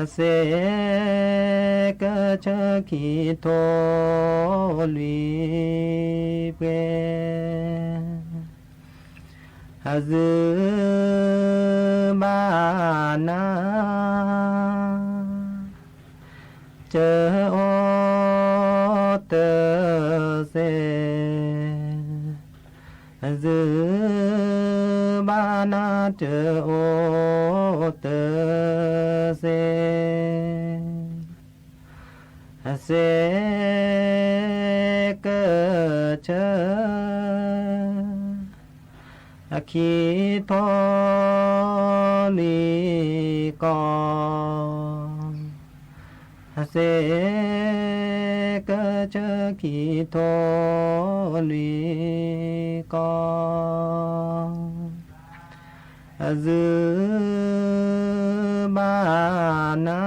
se cơ chơ khi thô ni quê dư ba na chớ ô tơ se dư ba na chớ ô tơ se cơ chớ khi thô ni con se cơ chớ khi thô ni con dư ba na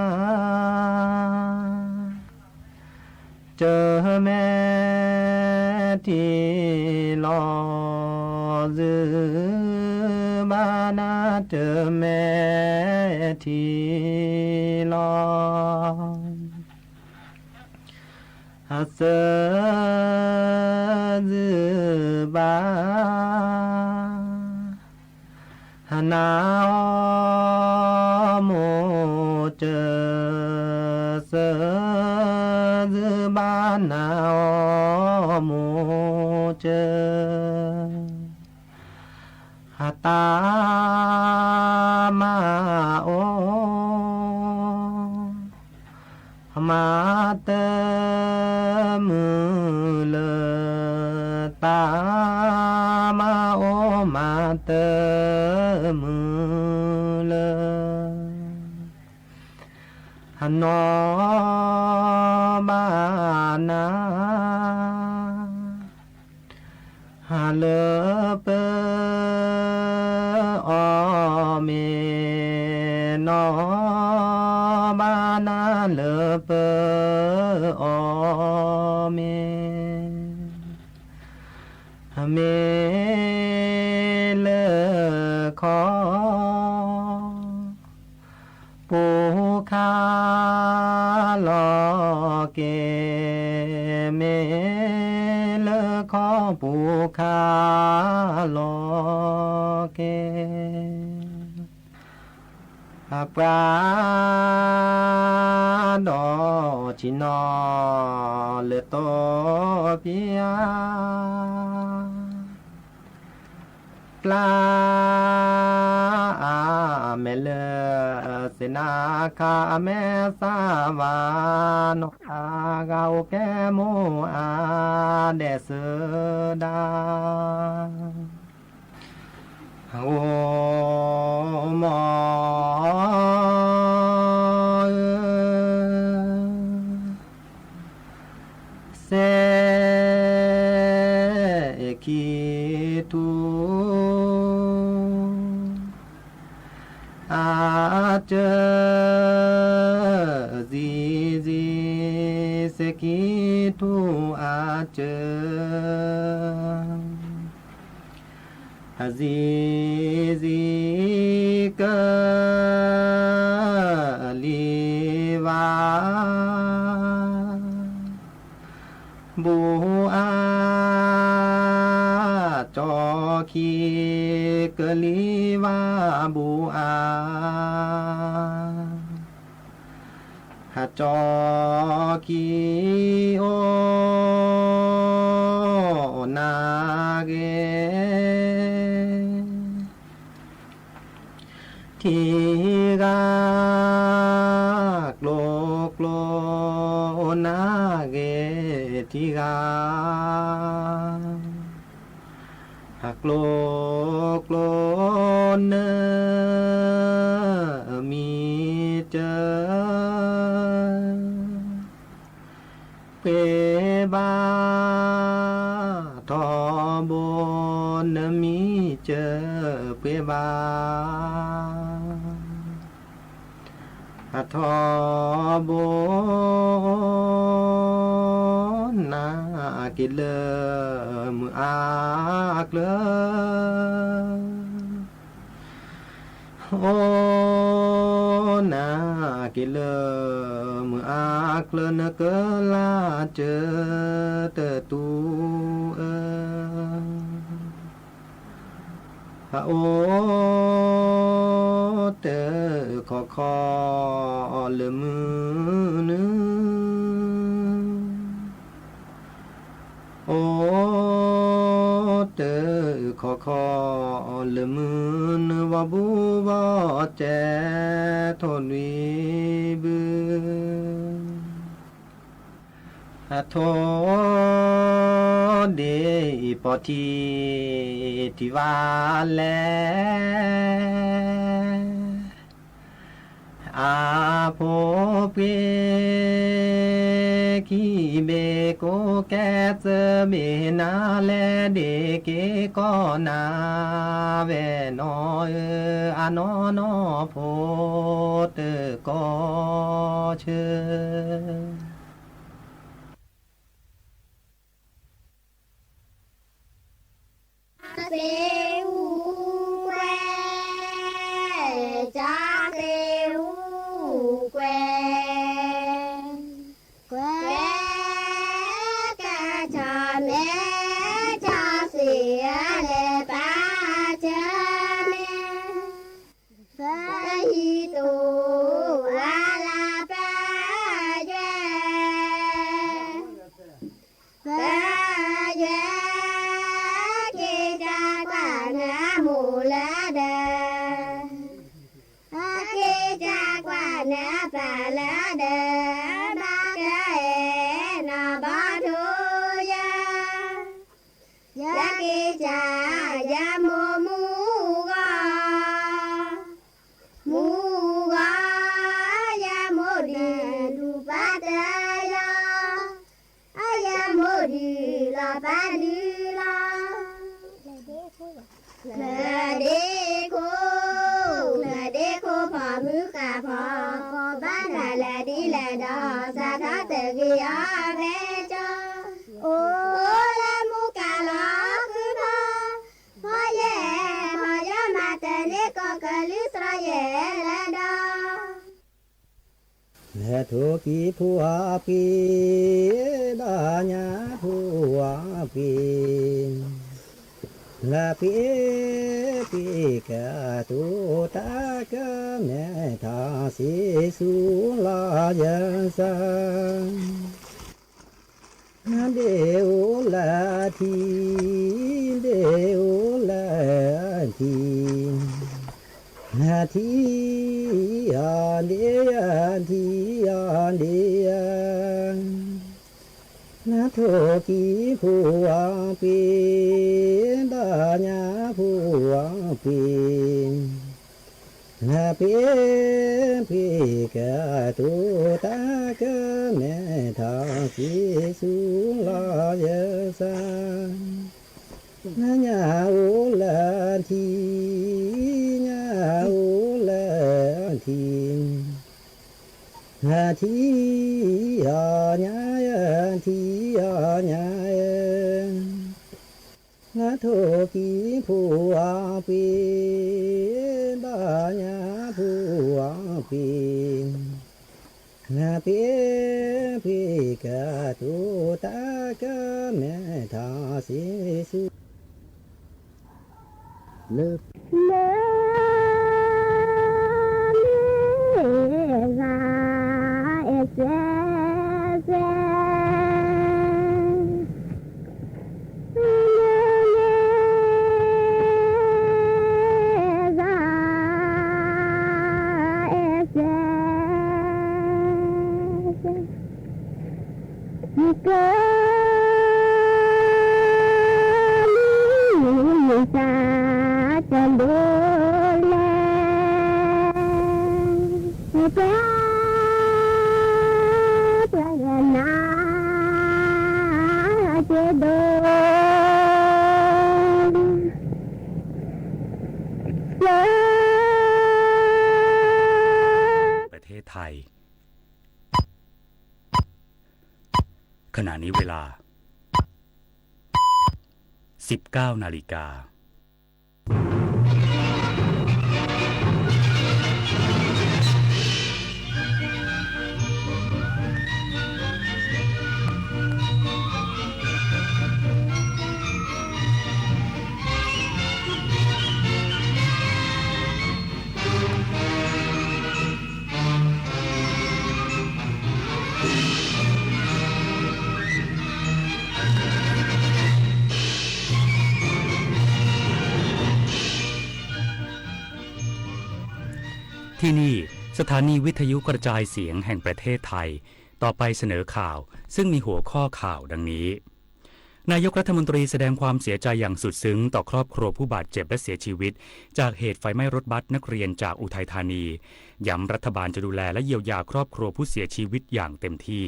chớ mẹ thì lo dư ba na chớ mẹ thì lo sơ dư ba na mô chơ sơ dư ba na mô chơ ta ma ô ma tơ mư lơ ta ma ô ma tơ mư lơ nó ba na lơ pơ o mê nó ba na lơ pơ o mê mê lơ khó pu kha lo kê mê lơ khó pu kha lo kê pra ดอชินอเลโตเปียปลาเมเลเสนาคาเมสาวานอากาโอแกโมอาเดสดาโอมอเสกิตุอาเจซีซีเสกิตุอาเจซีซีกะลีวาบูอาจอคีกะลีวาบูอาหาจอคีโอนาเกทีกาโกลโกลนาเกทีกาโกลโกลเนมีเจอเปบาทอบนมีเจอเปบาทอบนากิเลมืออากเลโอนากิเลมืออากเลนเกลาเจอเตตูโอเตขอคอเลมือนึโอเตขอคอเลมือนวาบูวาเจทนวีบืโทเดปอทีทิวาเลอาโพเปกีเบโกแกเซเบนาเลเดเกกอนาเวนอยอานอนอโพเตกอเชเซอูแควจ้าเซอูแควแควกะชาแม่ชาเสียเลปาเจเมฟาฮิตูอาลาปาเจฟาเจทุกีทัวปีดาญาทัวปี ลาปีปีกะตุตากะเมทาสิสุลายะสังเดโอลาทีเดโอลาทีนาทีอันเดียนทีอันเดียนนาโทกีผู้วังปีดาญาผู้วังปีนาเปียปีกะตุตากะเมทาสิสุลายะสังนาญาโอลาทีญาโอลาทีนาทีอาญายะทีอาญายะนาโทกีผู้วังปีดาญาผู้วังปีนาเปียปีกะตุตากะเมทาสิสุเลิกประเทศไทยขณะนี้เวลา 19 นาฬิกาที่นี่สถานีวิทยุกระจายเสียงแห่งประเทศไทยต่อไปเสนอข่าวซึ่งมีหัวข้อข่าวดังนี้นายกรัฐมนตรีแสดงความเสียใจอย่างสุดซึ้งต่อครอบครัวผู้บาดเจ็บและเสียชีวิตจากเหตุไฟไหม้รถบัสนักเรียนจากอุทัยธานีย้ำรัฐบาลจะดูแลและเยียวยาครอบครัวผู้เสียชีวิตอย่างเต็มที่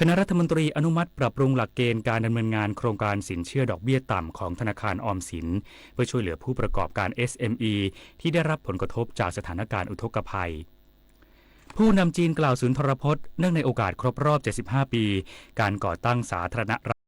คณะรัฐมนตรีอนุมัติปรับปรุงหลักเกณฑ์การดำเนินงานโครงการสินเชื่อดอกเบี้ยต่ำของธนาคารออมสินเพื่อช่วยเหลือผู้ประกอบการ SME ที่ได้รับผลกระทบจากสถานการณ์อุทกภัยผู้นำจีนกล่าวสุนทรพจน์เนื่องในโอกาสครบรอบ 75 ปีการก่อตั้งสาธารณรัฐ